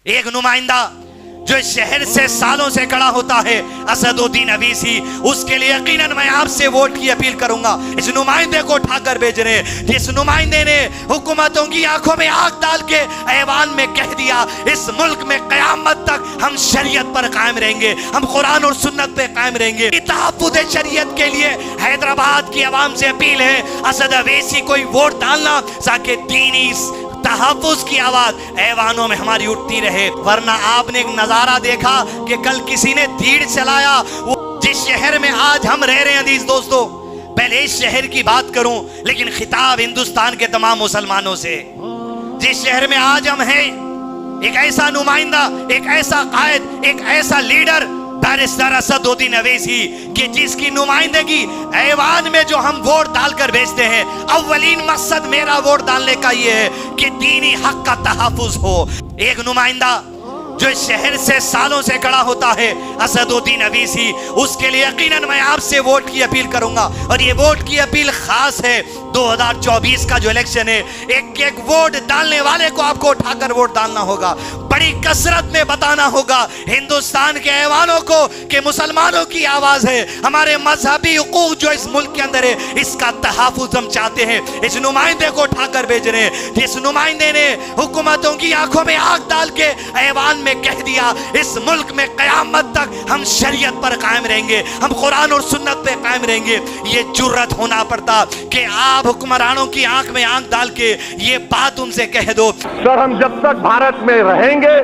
ایک نمائندہ جو اس شہر سے سالوں سے کھڑا ہوتا ہے اسدالدین اویسی، اس کے لیے یقیناً میں آپ سے ووٹ کی اپیل کروں گا۔ اس نمائندے کو اٹھا کر بھیج رہے ہیں جس نمائندے نے حکومتوں کی آنکھوں میں آنکھ ڈال کے ایوان میں کہہ دیا اس ملک میں قیامت تک ہم شریعت پر قائم رہیں گے، ہم قرآن اور سنت پہ قائم رہیں گے۔ تحفظ شریعت کے لیے حیدرآباد کی عوام سے اپیل ہے اسد اویسی کو ووٹ ڈالنا تاکہ دینی تحفظ کی آواز ایوانوں میں ہماری اٹھتی رہے۔ ورنہ آپ نے ایک نظارہ دیکھا کہ کل کسی نے تیر چلایا، وہ جس شہر میں آج ہم رہ رہے ہیں عزیز دوستو، پہلے اس شہر کی بات کروں لیکن خطاب ہندوستان کے تمام مسلمانوں سے، جس شہر میں آج ہم ہیں، ایک ایسا نمائندہ، ایک ایسا قائد، ایک ایسا لیڈر بیرسٹر اسدالدین اویسی کہ جس کی نمائندگی ایوان میں جو ہم ووٹ ڈال کر بھیجتے ہیں، اولین مقصد میرا ووٹ ڈالنے کا یہ ہے کہ دینی حق کا تحفظ ہو۔ ایک نمائندہ جو اس شہر سے سالوں سے کھڑا ہوتا ہے اسدالدین اویسی، اس کے لیے یقیناً میں آپ سے ووٹ کی اپیل کروں گا، اور یہ ووٹ کی اپیل خاص ہے 2024 کا جو الیکشن ہے۔ ایک ایک ووٹ ڈالنے والے کو آپ کو اٹھا کر ووٹ ڈالنا ہوگا، بڑی کثرت میں بتانا ہوگا ہندوستان کے ایوانوں کو کہ مسلمانوں کی آواز ہے، ہمارے مذہبی حقوق جو اس ملک کے اندر ہے اس کا تحفظ ہم چاہتے ہیں۔ اس نمائندے کو اٹھا کر بھیج رہے ہیں جس نمائندے نے حکومتوں کی آنکھوں میں آنکھ ڈال کے ایوان میں کہہ دیا اس ملک میں قیامت تک ہم شریعت پر قائم رہیں گے، ہم قرآن اور سنت پہ قائم رہیں گے۔ یہ جرأت ہونا پڑتا کہ آپ حکمرانوں کی آنکھ میں آنکھ ڈال کے یہ بات ان سے کہہ دو۔ سر ہم جب تک بھارت میں رہیں گے،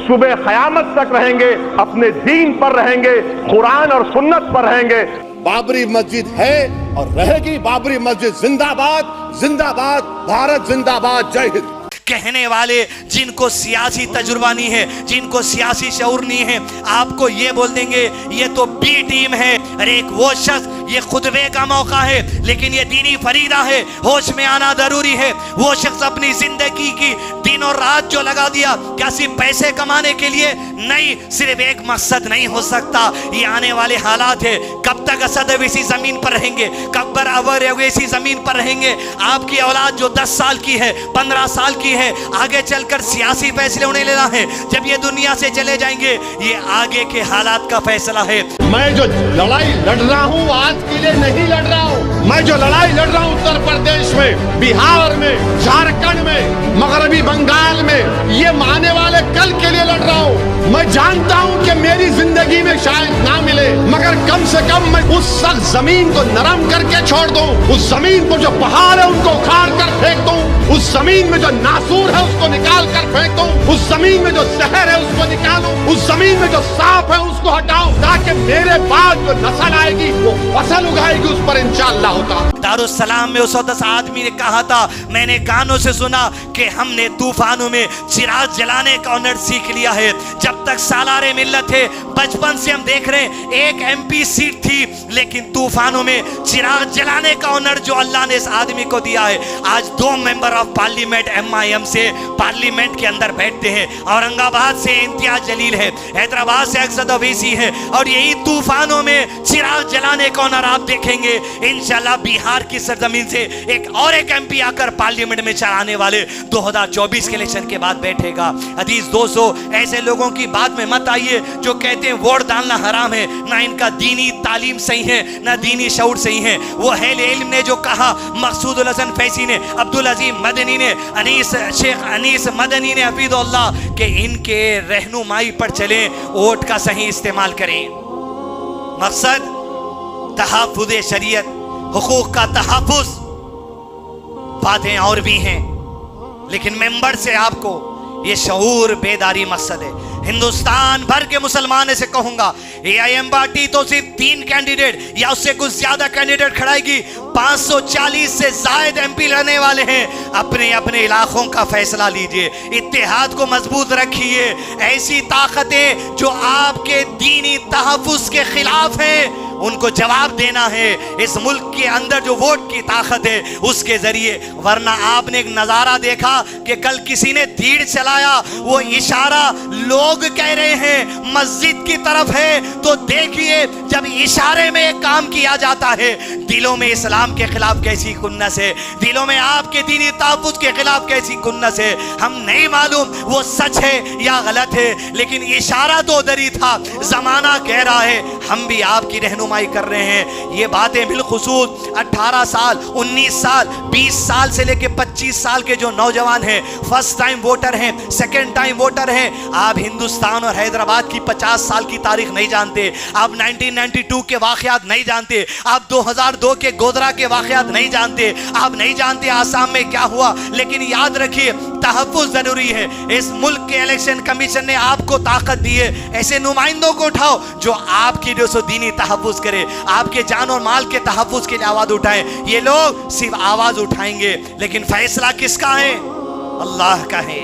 صبح قیامت تک رہیں گے، اپنے دین پر رہیں گے، قرآن اور سنت پر رہیں گے۔ بابری مسجد ہے اور رہے گی، بابری مسجد زندہ باد، زندہ باد، بھارت زندہ باد، جے ہند۔ کہنے والے جن کو سیاسی تجربہ نہیں ہے، جن کو سیاسی شعور نہیں ہے، آپ کو یہ بول دیں گے یہ تو بی ٹیم ہے۔ ارے ایک وہ شخص، یہ خطبے کا موقع ہے لیکن یہ دینی فریضہ ہے، ہوش میں آنا ضروری ہے۔ وہ شخص اپنی زندگی کی دن اور رات جو لگا دیا، کیا صرف پیسے کمانے کے لیے نہیں، صرف ایک مقصد نہیں ہو سکتا۔ یہ آنے والے حالات ہے، کب تک اسد اویسی زمین پر رہیں گے، کب اویسی زمین پر رہیں گے۔ آپ کی اولاد جو 10 سال کی ہے، 15 سال کی ہے، آگے چل کر سیاسی فیصلے انہیں لینا ہے۔ جب یہ دنیا سے چلے جائیں گے، یہ آگے کے حالات کا فیصلہ ہے۔ میں جو لڑائی لڑ رہا ہوں آج کے لیے نہیں لڑ رہا ہوں، میں جو لڑائی لڑ رہا ہوں اتر پردیش میں، بہار میں، جھارکھنڈ میں، مغربی بنگال میں، یہ آنے والے کل کے لیے لڑ رہا ہوں۔ میں جانتا ہوں کہ میری زندگی میں شاید نہ ملے، مگر کم سے کم میں اس سخت زمین کو نرم کر کے چھوڑ دوں، اس زمین کو جو پہاڑ ہے ان کو اکھاڑ کر پھینک دوں، اس زمین میں جو ناسور ہے اس کو نکال کر پھینک دوں، اس زمین میں جو زہر ہے اس کو نکالوں، اس زمین میں جو سانپ ہے اس کو ہٹاؤں، تاکہ میرے بعد جو نسل آئے گی وہ فصل اگائے گی، اس پر انشاءاللہ ہوتا۔ دارالسلام میں اس وقت آدمی نے کہا تھا، میں نے کانوں سے سنا کہ ہم نے طوفانوں میں چراغ جلانے کا ہنر سیکھ لیا ہے۔ جب تک سالار ملت ہے، بچپن سے ہم دیکھ رہے ہیں ایک MP سیٹ تھی، لیکن طوفانوں میں چراغ جلانے کا ہنر جو اللہ نے اس آدمی کو دیا ہے۔ آج 2 ممبر آف پارلیمنٹ MIM سے پارلیمنٹ کے اندر بیٹھتے ہیں، اورنگ آباد سے امتیاز جلیل ہے، حیدرآباد سے اسد اویسی ہے، اور یہی طوفانوں میں چراغ جلانے کا ہنر آپ دیکھیں گے۔ انشاءاللہ بہار کی سرزمین سے ایک MP آ کر پارلیمنٹ میں چلانے والے 2024 کے الیکشن کے بعد بیٹھے گا۔ عزیز دوستو، ایسے لوگوں کی بات میں مت آئیے جو کہتے ہیں ووٹ ڈالنا حرام ہے، نہ ان کا دینی تعلیم صحیح ہے، نہ دینی شعور صحیح ہے۔ وہ اہل علم نے جو کہا، مقصود الحسن فیضی نے، عبدالعظیم مدنی نے، شیخ انیس مدنی نے، حفیظ اللہ، کہ ان کے رہنمائی پر چلیں، ووٹ کا صحیح استعمال کریں۔ مقصد تحفظ شریعت، حقوق کا تحفظ، باتیں اور بھی ہیں لیکن ممبر سے آپ کو یہ شعور بیداری مقصد ہے۔ ہندوستان بھر کے مسلمان سے کہوں گا، AIM پارٹی تو صرف 3 کینڈیڈیٹ یا اس سے کچھ زیادہ کینڈیڈیٹ کھڑائے گی، 540 سے زائد MP لڑنے والے ہیں۔ اپنے اپنے علاقوں کا فیصلہ لیجئے، اتحاد کو مضبوط رکھیے۔ ایسی طاقتیں جو آپ کے دینی تحفظ کے خلاف ہیں ان کو جواب دینا ہے اس ملک کے اندر جو ووٹ کی طاقت ہے اس کے ذریعے. ورنہ آپ نے ایک نظارہ دیکھا کہ کل کسی نے تیر چلایا, وہ اشارہ لوگ کہہ رہے ہیں مسجد کی طرف ہے, تو دیکھیے جب اشارے میں ایک کام کیا جاتا ہے دلوں میں اسلام کے خلاف کیسی کنس ہے, دلوں میں آپ کے دینی تحفظ کے خلاف کیسی کنس ہے. ہم نہیں معلوم وہ سچ ہے یا غلط ہے, لیکن اشارہ تو ادھر ہی تھا. زمانہ کہہ رہا ہے, ہم بھی آپ کی رہنمائی کر رہے ہیں. یہ باتیں بالخصوص 18 سال 19 سال 20 سال سے لے کے 25 سال کے جو نوجوان ہیں, فرسٹ ٹائم ووٹر ہیں, سیکنڈ ٹائم ووٹر ہیں, آپ ہندوستان اور حیدرآباد کی 50 سال کی تاریخ نہیں جانتے, آپ 1992 کے واقعات نہیں جانتے, آپ 2002 کے گودرا کے واقعات نہیں جانتے, آپ نہیں جانتے آسام میں کیا ہوا. لیکن یاد رکھیے تحفظ ضروری ہے. اس ملک کے الیکشن کمیشن نے آپ کو طاقت دی ہے, ایسے نمائندوں کو اٹھاؤ جو آپ کی جو سو دینی تحفظ کرے, آپ کے جان اور مال کے تحفظ کے لیے آواز اٹھائیں. یہ لوگ صرف آواز اٹھائیں گے, لیکن فیصلہ کس کا ہے؟ اللہ کا ہے.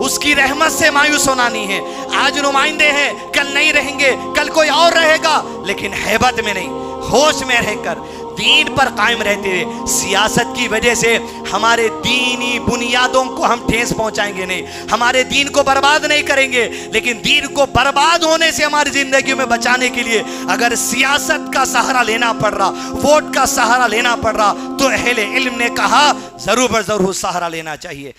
اس کی رحمت سے مایوس ہونا نہیں ہے. آج نمائندے ہیں, کل نہیں رہیں گے, کل کوئی اور رہے گا, لیکن ہیبت میں نہیں, ہوش میں رہ کر دین پر قائم رہتے ہوئے. سیاست کی وجہ سے ہمارے دینی بنیادوں کو ہم ٹھیس پہنچائیں گے نہیں, ہمارے دین کو برباد نہیں کریں گے, لیکن دین کو برباد ہونے سے ہماری زندگیوں میں بچانے کے لیے اگر سیاست کا سہارا لینا پڑ رہا, ووٹ کا سہارا لینا پڑ رہا, تو اہل علم نے کہا ضرور بر ضرور سہارا لینا چاہیے.